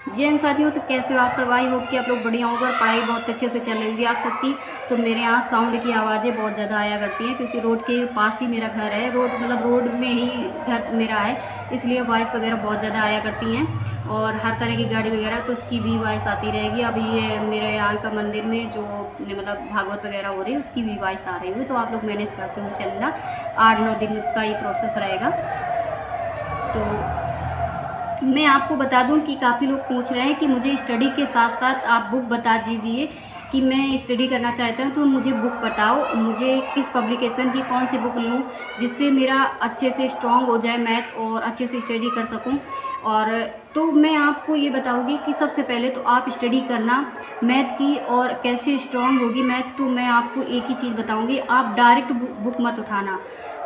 जी हाँ साथियों, तो कैसे हो आप सब। आई होप कि आप लोग बढ़िया होंगे और पढ़ाई बहुत अच्छे से चल रही होगी आप सबकी। तो मेरे यहाँ साउंड की आवाज़ें बहुत ज़्यादा आया करती हैं क्योंकि रोड के पास ही मेरा घर है। रोड में ही घर मेरा है, इसलिए वॉइस वगैरह बहुत ज़्यादा आया करती हैं और हर तरह की गाड़ी वगैरह, तो उसकी भी वॉइस आती रहेगी। अभी ये मेरे यहाँ का मंदिर में जो मतलब भागवत वगैरह हो रही है उसकी भी वॉइस आ रही हुई, तो आप लोग मैनेज करते हुए चलना। 8-9 दिन का ये प्रोसेस रहेगा। तो मैं आपको बता दूं कि काफ़ी लोग पूछ रहे हैं कि मुझे स्टडी के साथ साथ आप बुक बता दीजिए कि मैं स्टडी करना चाहता हूं, तो मुझे बुक बताओ, मुझे किस पब्लिकेशन की कौन सी बुक लूं जिससे मेरा अच्छे से स्ट्रॉन्ग हो जाए मैथ और अच्छे से स्टडी कर सकूं। और तो मैं आपको ये बताऊंगी कि सबसे पहले तो आप स्टडी करना मैथ की, और कैसे स्ट्रॉन्ग होगी मैथ, तो मैं आपको एक ही चीज़ बताऊंगी, आप डायरेक्ट बुक मत उठाना।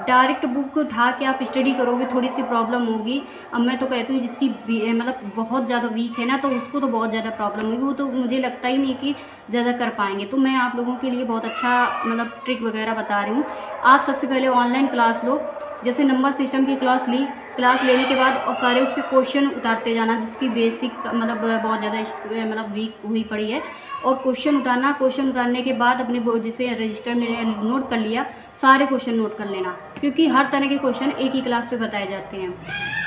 डायरेक्ट बुक उठा के आप स्टडी करोगे थोड़ी सी प्रॉब्लम होगी। अब मैं तो कहती हूँ जिसकी मतलब बहुत ज़्यादा वीक है ना, तो उसको तो बहुत ज़्यादा प्रॉब्लम होगी, वो तो मुझे लगता ही नहीं कि ज़्यादा कर पाएंगे। तो मैं आप लोगों के लिए बहुत अच्छा मतलब ट्रिक वगैरह बता रही हूँ। आप सबसे पहले ऑनलाइन क्लास लो, जैसे नंबर सिस्टम की क्लास ली, क्लास लेने के बाद और सारे उसके क्वेश्चन उतारते जाना जिसकी बेसिक मतलब बहुत ज़्यादा मतलब वीक हुई पड़ी है, और क्वेश्चन उतारना। क्वेश्चन उतारने के बाद अपने जैसे रजिस्टर में नोट कर लिया, सारे क्वेश्चन नोट कर लेना क्योंकि हर तरह के क्वेश्चन एक ही क्लास पे बताए जाते हैं,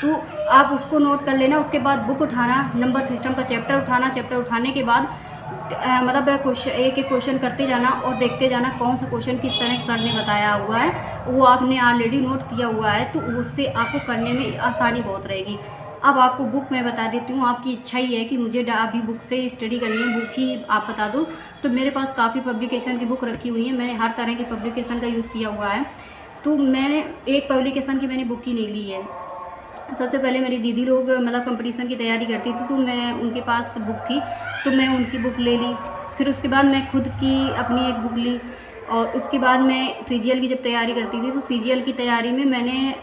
तो आप उसको नोट कर लेना। उसके बाद बुक उठाना, नंबर सिस्टम का चैप्टर उठाना। चैप्टर उठाने के बाद मतलब क्वेश्चन एक एक क्वेश्चन करते जाना और देखते जाना कौन सा क्वेश्चन किस तरह सर ने बताया हुआ है, वो आपने ऑलरेडी नोट किया हुआ है, तो उससे आपको करने में आसानी बहुत रहेगी। अब आपको बुक मैं बता देती हूँ, आपकी इच्छा ही है कि मुझे अभी बुक से स्टडी करनी है, बुक ही आप बता दो, तो मेरे पास काफ़ी पब्लिकेशन की बुक रखी हुई है, मैंने हर तरह की पब्लिकेशन का यूज़ किया हुआ है। तो मैंने एक पब्लिकेशन की मैंने बुक ही नहीं ली है। सबसे पहले मेरी दीदी लोग मतलब कंपटीशन की तैयारी करती थी, तो मैं उनके पास बुक थी तो मैं उनकी बुक ले ली। फिर उसके बाद मैं खुद की अपनी एक बुक ली, और उसके बाद मैं सीजीएल की जब तैयारी करती थी तो सीजीएल की तैयारी में मैंने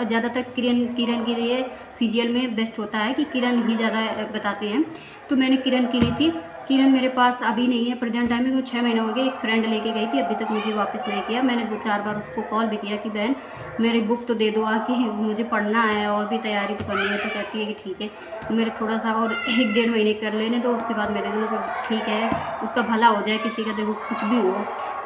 ज़्यादातर किरण के लिए सीजीएल में बेस्ट होता है कि किरण ही ज़्यादा बताते हैं, तो मैंने किरण की ली थी। किरण मेरे पास अभी नहीं है प्रेजेंट टाइम में, 6 महीने हो गए। एक फ्रेंड लेके गई थी, अभी तक मुझे वापस नहीं किया। मैंने 2-4 बार उसको कॉल भी किया कि बहन मेरी बुक तो दे दो आके, मुझे पढ़ना है और भी तैयारी तो करनी है। तो कहती है कि ठीक है मेरे थोड़ा सा और 1-1.5 महीने कर लेने दो, उसके बाद मैं दे दूँगा। ठीक है, उसका भला हो जाए, किसी का देखो कुछ भी हो।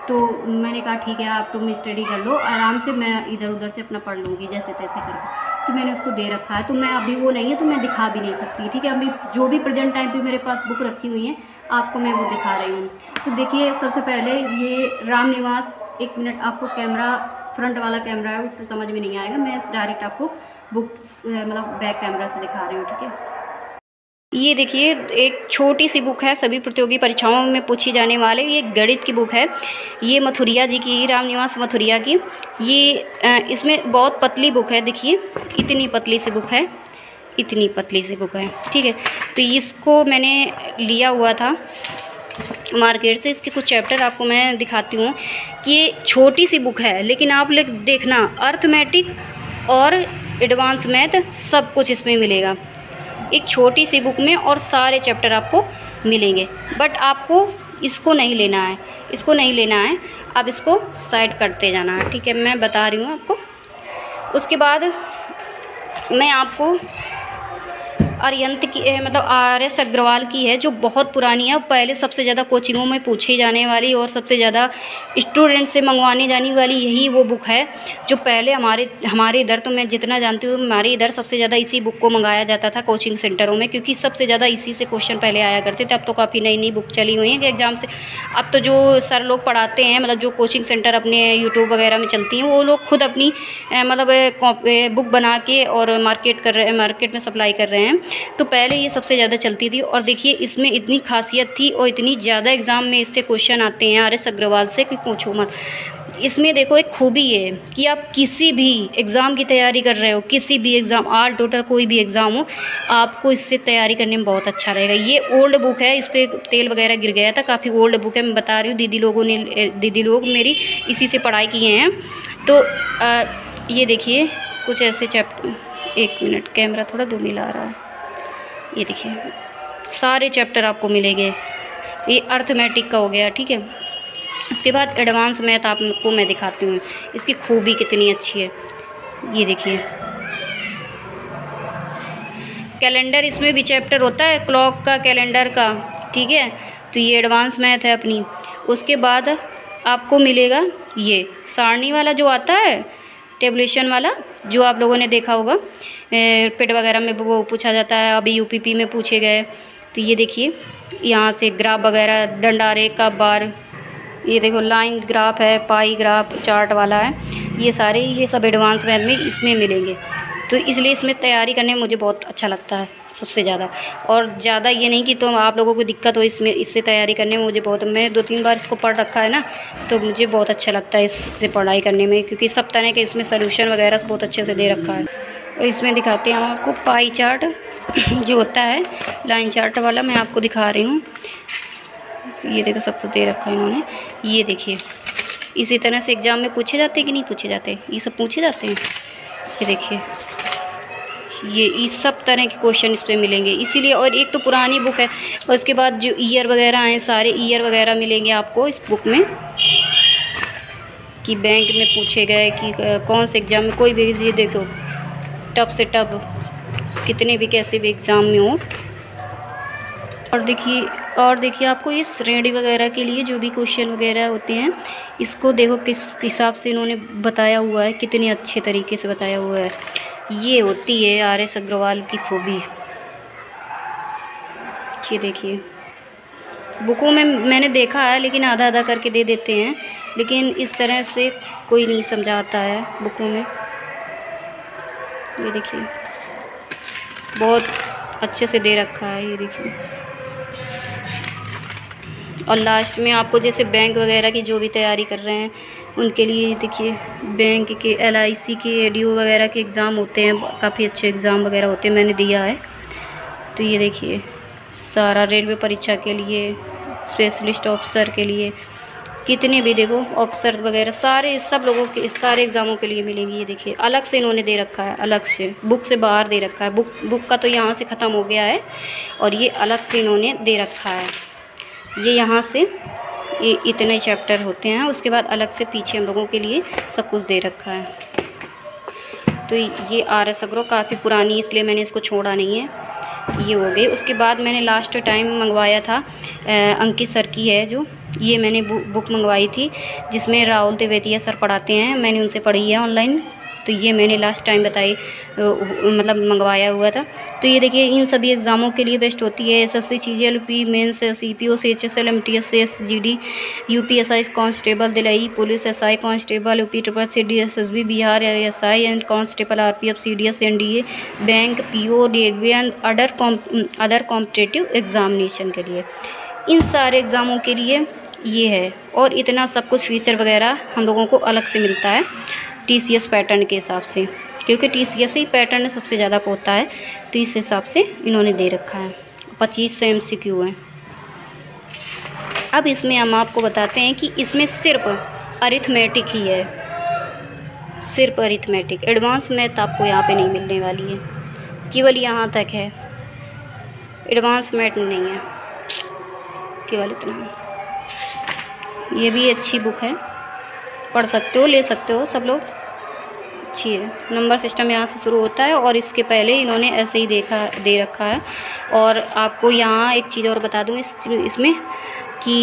तो मैंने कहा ठीक है आप तुम स्टडी कर लो आराम से, मैं इधर उधर से अपना पढ़ लूँगी जैसे तैसे करके। तो मैंने उसको दे रखा है, तो मैं अभी वो नहीं है तो मैं दिखा भी नहीं सकती। ठीक है, अभी जो भी प्रेजेंट टाइम पे मेरे पास बुक रखी हुई हैं आपको मैं वो दिखा रही हूँ। तो देखिए सबसे पहले ये राम निवास, 1 मिनट, आपको कैमरा फ्रंट वाला कैमरा है उससे समझ में नहीं आएगा, मैं डायरेक्ट आपको बुक मतलब बैक कैमरा से दिखा रही हूँ। ठीक है, ये देखिए एक छोटी सी बुक है, सभी प्रतियोगी परीक्षाओं में पूछी जाने वाले, ये गणित की बुक है। ये मथुरिया जी की, रामनिवास मथुरिया की। ये इसमें बहुत पतली बुक है, देखिए इतनी पतली सी बुक है, इतनी पतली सी बुक है। ठीक है, तो इसको मैंने लिया हुआ था मार्केट से। इसके कुछ चैप्टर आपको मैं दिखाती हूँ कि ये छोटी सी बुक है लेकिन आप लोग देखना अर्थमेटिक और एडवांस मैथ सब कुछ इसमें मिलेगा, एक छोटी सी बुक में, और सारे चैप्टर आपको मिलेंगे। बट आपको इसको नहीं लेना है, इसको नहीं लेना है, आप इसको साइड करते जाना है। ठीक है, मैं बता रही हूँ आपको। उसके बाद मैं आपको अरिहंत की मतलब RS अग्रवाल की है जो बहुत पुरानी है, पहले सबसे ज़्यादा कोचिंगों में पूछी जाने वाली और सबसे ज़्यादा स्टूडेंट से मंगवाने जाने वाली यही वो बुक है जो पहले हमारे इधर, तो मैं जितना जानती हूँ हमारे इधर सबसे ज़्यादा इसी बुक को मंगाया जाता था कोचिंग सेंटरों में, क्योंकि सबसे ज़्यादा इसी से क्वेश्चन पहले आया करते थे। अब तो काफ़ी नई नई बुक चली हुई हैं कि एग्ज़ाम से, अब तो जो सर लोग पढ़ाते हैं मतलब जो कोचिंग सेंटर अपने यूट्यूब वगैरह में चलती हैं वो लोग खुद अपनी मतलब बुक बना के और मार्केट में सप्लाई कर रहे हैं। तो पहले ये सबसे ज़्यादा चलती थी, और देखिए इसमें इतनी खासियत थी और इतनी ज़्यादा एग्ज़ाम में इससे क्वेश्चन आते हैं RS अग्रवाल से कि पूछो मत। इसमें देखो एक खूबी है कि आप किसी भी एग्ज़ाम की तैयारी कर रहे हो, किसी भी एग्ज़ाम ऑल टोटल कोई भी एग्ज़ाम हो, आपको इससे तैयारी करने में बहुत अच्छा रहेगा। ये ओल्ड बुक है, इस पर तेल वगैरह गिर गया था, काफ़ी ओल्ड बुक है, मैं बता रही हूँ। दीदी लोग मेरी इसी से पढ़ाई किए हैं। तो ये देखिए कुछ ऐसे चैप्टर, 1 मिनट कैमरा थोड़ा धुमिला आ रहा है, ये देखिए सारे चैप्टर आपको मिलेंगे। ये अर्थमेटिक का हो गया। ठीक है, उसके बाद एडवांस मैथ आपको मैं दिखाती हूँ इसकी खूबी कितनी अच्छी है। ये देखिए कैलेंडर इसमें भी चैप्टर होता है, क्लॉक का, कैलेंडर का, ठीक है। तो ये एडवांस मैथ है अपनी। उसके बाद आपको मिलेगा ये सारणी वाला जो आता है, टेबुलेशन वाला, जो आप लोगों ने देखा होगा पेड वगैरह में वो पूछा जाता है, अभी यूपीपी में पूछे गए। तो ये देखिए यहाँ से ग्राफ वगैरह, दंडारेखा, बार, ये देखो लाइन ग्राफ है, पाई ग्राफ, चार्ट वाला है, ये सारे, ये सब एडवांस मैथ में इसमें मिलेंगे। तो इसलिए इसमें तैयारी करने में मुझे बहुत अच्छा लगता है सबसे ज़्यादा। और ज़्यादा ये नहीं कि तो आप लोगों को दिक्कत हो इसमें, इससे तैयारी करने में मुझे बहुत, मैं 2-3 बार इसको पढ़ रखा है ना, तो मुझे बहुत अच्छा लगता है इससे पढ़ाई करने में, क्योंकि सब तरह के इसमें सोल्यूशन वगैरह बहुत अच्छे से दे रखा है। और इसमें दिखाते हैं हम आपको पाई चार्ट जो होता है, लाइन चार्ट वाला मैं आपको दिखा रही हूँ। ये देखो सब कुछ दे रखा है इन्होंने, ये देखिए इसी तरह से एग्ज़ाम में पूछे जाते हैं कि नहीं पूछे जाते, ये सब पूछे जाते हैं। ये देखिए ये इस सब तरह के क्वेश्चन इस पर मिलेंगे, इसीलिए। और एक तो पुरानी बुक है, और उसके बाद जो ईयर वगैरह हैं, सारे ईयर वगैरह मिलेंगे आपको इस बुक में, कि बैंक में पूछे गए कि कौन से एग्ज़ाम में, कोई भी, ये देखो टफ से टफ, कितने भी कैसे भी एग्ज़ाम में हो। और देखिए आपको ये श्रेणी वगैरह के लिए जो भी क्वेश्चन वगैरह होते हैं, इसको देखो किस हिसाब से इन्होंने बताया हुआ है, कितने अच्छे तरीके से बताया हुआ है। ये होती है आर.एस. अग्रवाल की खूबी। ये देखिए बुकों में मैंने देखा है, लेकिन आधा आधा करके दे देते हैं, लेकिन इस तरह से कोई नहीं समझाता है बुकों में। ये देखिए बहुत अच्छे से दे रखा है, ये देखिए। और लास्ट में आपको जैसे बैंक वगैरह की जो भी तैयारी कर रहे हैं उनके लिए देखिए, बैंक के, LIC के, ADO वगैरह के एग्ज़ाम होते हैं, काफ़ी अच्छे एग्ज़ाम वगैरह होते हैं, मैंने दिया है। तो ये देखिए सारा रेलवे परीक्षा के लिए, स्पेशलिस्ट ऑफिसर के लिए, कितने भी देखो ऑफिसर वगैरह, सारे सब लोगों के, सारे एग्ज़ामों के लिए मिलेंगी। ये देखिए अलग से इन्होंने दे रखा है, अलग से बुक से बाहर दे रखा है। बुक का तो यहाँ से ख़त्म हो गया है, और ये अलग से इन्होंने दे रखा है। ये यहाँ से ये इतने चैप्टर होते हैं, उसके बाद अलग से पीछे हम लोगों के लिए सब कुछ दे रखा है। तो ये आर.एस. अग्रवाल काफ़ी पुरानी, इसलिए मैंने इसको छोड़ा नहीं है। ये हो गई। उसके बाद मैंने लास्ट टाइम मंगवाया था अंकित सर की है जो, ये मैंने बुक मंगवाई थी, जिसमें राहुल तेवेतिया सर पढ़ाते हैं, मैंने उनसे पढ़ी है ऑनलाइन। तो ये मैंने लास्ट टाइम बताई, मतलब मंगवाया हुआ था। तो ये देखिए इन सभी एग्ज़ामों के लिए बेस्ट होती है। SSC, CGL, mains, CPO, CHSL, MTS, GD, UPSI constable, Delhi police, SI constable, UP triple CD, SSB Bihar, SI and constable, RPF, CDS, NDA, bank, PO, railway and other competitive examination के लिए, इन सारे एग्ज़ामों के लिए ये है। और इतना सब कुछ फीचर वगैरह हम लोगों को अलग से मिलता है TCS पैटर्न के हिसाब से, क्योंकि TCS ही पैटर्न सबसे ज़्यादा होता है, तो इस हिसाब से इन्होंने दे रखा है। 25 से MCQ है। अब इसमें हम आपको बताते हैं कि इसमें सिर्फ अरिथमेटिक ही है, सिर्फ अरिथमेटिक। एडवांस मैथ आपको यहाँ पे नहीं मिलने वाली है, केवल यहाँ तक है, एडवांस मैथ नहीं है, केवल इतना। ये भी अच्छी बुक है, पढ़ सकते हो, ले सकते हो सब लोग, अच्छी है। नंबर सिस्टम यहाँ से शुरू होता है, और इसके पहले इन्होंने ऐसे ही दे रखा है। और आपको यहाँ एक चीज़ और बता दूँ इसमें कि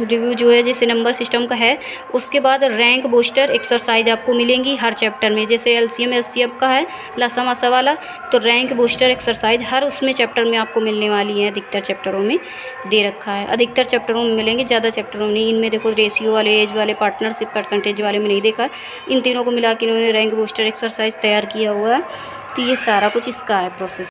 रिव्यू जो है, जैसे नंबर सिस्टम का है, उसके बाद रैंक बूस्टर एक्सरसाइज आपको मिलेंगी हर चैप्टर में। जैसे LCM SCF का है लसा मसा वाला, तो रैंक बूस्टर एक्सरसाइज हर उसमें चैप्टर में आपको मिलने वाली है। अधिकतर चैप्टरों में दे रखा है, अधिकतर चैप्टरों में मिलेंगे, ज़्यादा चैप्टरों में नहीं। इनमें देखो रेशियो वाले, एज वाले, पार्टनरशिप, परसेंटेज वाले में नहीं देखा। इन तीनों को मिला के इन्होंने रैंक बूस्टर एक्सरसाइज तैयार किया हुआ है। तो ये सारा कुछ इसका है प्रोसेस।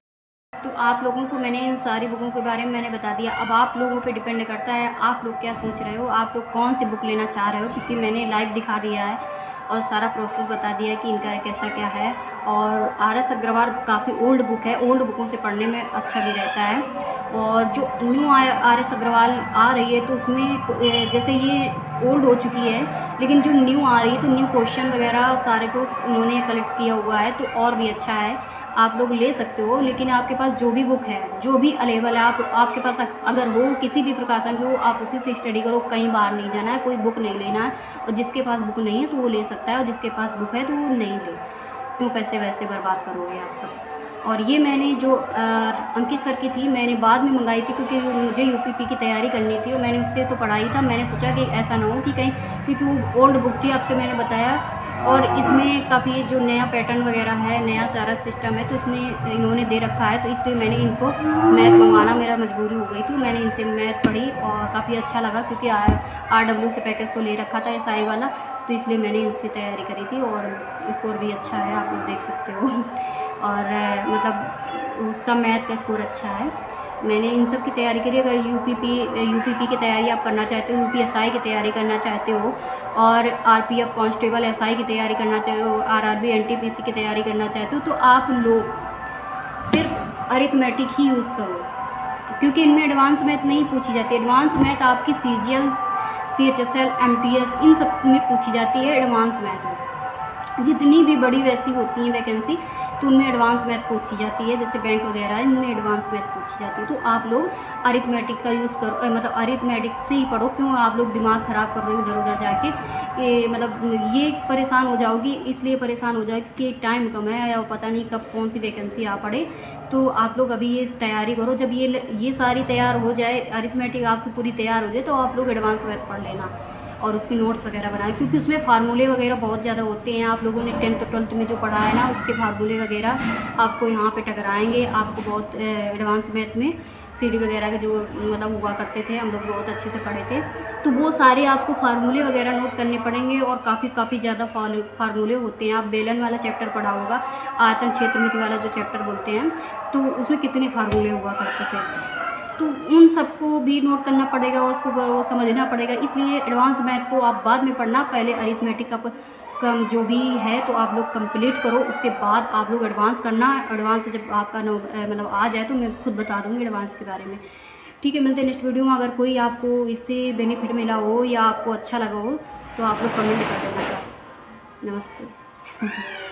तो आप लोगों को मैंने इन सारी बुकों के बारे में मैंने बता दिया। अब आप लोगों पे डिपेंड करता है आप लोग क्या सोच रहे हो, आप लोग कौन सी बुक लेना चाह रहे हो, क्योंकि मैंने लाइव दिखा दिया है और सारा प्रोसेस बता दिया है कि इनका कैसा क्या है। और आर.एस. अग्रवाल काफ़ी ओल्ड बुक है, ओल्ड बुकों से पढ़ने में अच्छा भी रहता है। और जो न्यू आर.एस. अग्रवाल आ रही है, तो उसमें जैसे ये ओल्ड हो चुकी है, लेकिन जो न्यू आ रही है तो न्यू क्वेश्चन वगैरह सारे को उन्होंने कलेक्ट किया हुआ है, तो और भी अच्छा है, आप लोग ले सकते हो। लेकिन आपके पास जो भी बुक है, जो भी अवेलेबल है, आपके पास अगर हो, किसी भी प्रकाशन की हो, आप उसी से स्टडी करो, कहीं बाहर नहीं जाना है, कोई बुक नहीं लेना है। और जिसके पास बुक नहीं है तो वो ले सकता है, और जिसके पास बुक है तो वो नहीं ले, क्यों पैसे वैसे बर्बाद करोगे आप सब। और ये मैंने जो अंकित सर की थी मैंने बाद में मंगाई थी, क्योंकि मुझे यूपीपी की तैयारी करनी थी और मैंने उससे तो पढ़ा ही था। मैंने सोचा कि ऐसा ना हो कि कहीं, क्योंकि वो ओल्ड बुक थी, आपसे मैंने बताया, और इसमें काफ़ी जो नया पैटर्न वगैरह है, नया सारा सिस्टम है, तो इसने इन्होंने दे रखा है, तो इसलिए मैंने इनको मैथ मंगवाना मेरा मजबूरी हो गई थी। मैंने इनसे मैथ पढ़ी और काफ़ी अच्छा लगा, क्योंकि RW से पैकेज तो ले रखा था SI वाला, तो इसलिए मैंने इनसे तैयारी करी थी और स्कोर भी अच्छा है, आप लोग देख सकते हो। और मतलब उसका मैथ का स्कोर अच्छा है। मैंने इन सब की तैयारी करी। अगर यूपीपी की तैयारी आप करना चाहते हो, UPSI की तैयारी करना चाहते हो, और RPF कांस्टेबल SI की तैयारी करना चाहते हो, RRB NTPC की तैयारी करना चाहते हो, तो आप लोग सिर्फ अरिथमेटिक ही यूज़ करो, क्योंकि इनमें एडवांस मैथ नहीं पूछी जाती। एडवांस मैथ आपकी CGL, CHSL, MTS इन सब में पूछी जाती है एडवांस मैथ। जितनी भी बड़ी वैसी होती हैं वैकेंसी, तो उनमें एडवांस मैथ पूछी जाती है, जैसे बैंक वगैरह इनमें एडवांस मैथ पूछी जाती है। तो आप लोग अरिथमेटिक का यूज़ करो, मतलब अरिथमेटिक से ही पढ़ो। क्यों आप लोग दिमाग ख़राब कर रहे हो उधर उधर जाके, मतलब ये परेशान हो जाओगी, इसलिए परेशान हो जाओगी कि टाइम कम है या पता नहीं कब कौन सी वैकेंसी आ पड़े। तो आप लोग अभी ये तैयारी करो। जब ये सारी तैयार हो जाए, अरिथमेटिक आपकी पूरी तैयार हो जाए, तो आप लोग एडवांस मैथ पढ़ लेना और उसके नोट्स वगैरह बनाए, क्योंकि उसमें फार्मूले वगैरह बहुत ज़्यादा होते हैं। आप लोगों ने 10th 12th में जो पढ़ा है ना, उसके फार्मूले वगैरह आपको यहाँ पे टकराएंगे। आपको बहुत एडवांस मैथ में CD वगैरह के जो मतलब हुआ करते थे, हम लोग बहुत अच्छे से पढ़े थे, तो वो सारे आपको फार्मूले वगैरह नोट करने पड़ेंगे। और काफ़ी ज़्यादा फार्मूले होते हैं। आप बेलन वाला चैप्टर पढ़ा होगा, आयतन क्षेत्रमिति वाला जो चैप्टर बोलते हैं, तो उसमें कितने फार्मूले हुआ करते थे, तो उन सबको भी नोट करना पड़ेगा, उसको वो समझना पड़ेगा। इसलिए एडवांस मैथ को आप बाद में पढ़ना, पहले अरिथमेटिक का कम जो भी है तो आप लोग कंप्लीट करो, उसके बाद आप लोग एडवांस करना। एडवांस जब आपका मतलब आ जाए तो मैं खुद बता दूँगी एडवांस के बारे में। ठीक है, मिलते हैं नेक्स्ट वीडियो में। अगर कोई आपको इससे बेनिफिट मिला हो या आपको अच्छा लगा हो तो आप लोग कमेंट कर देना बस। नमस्ते।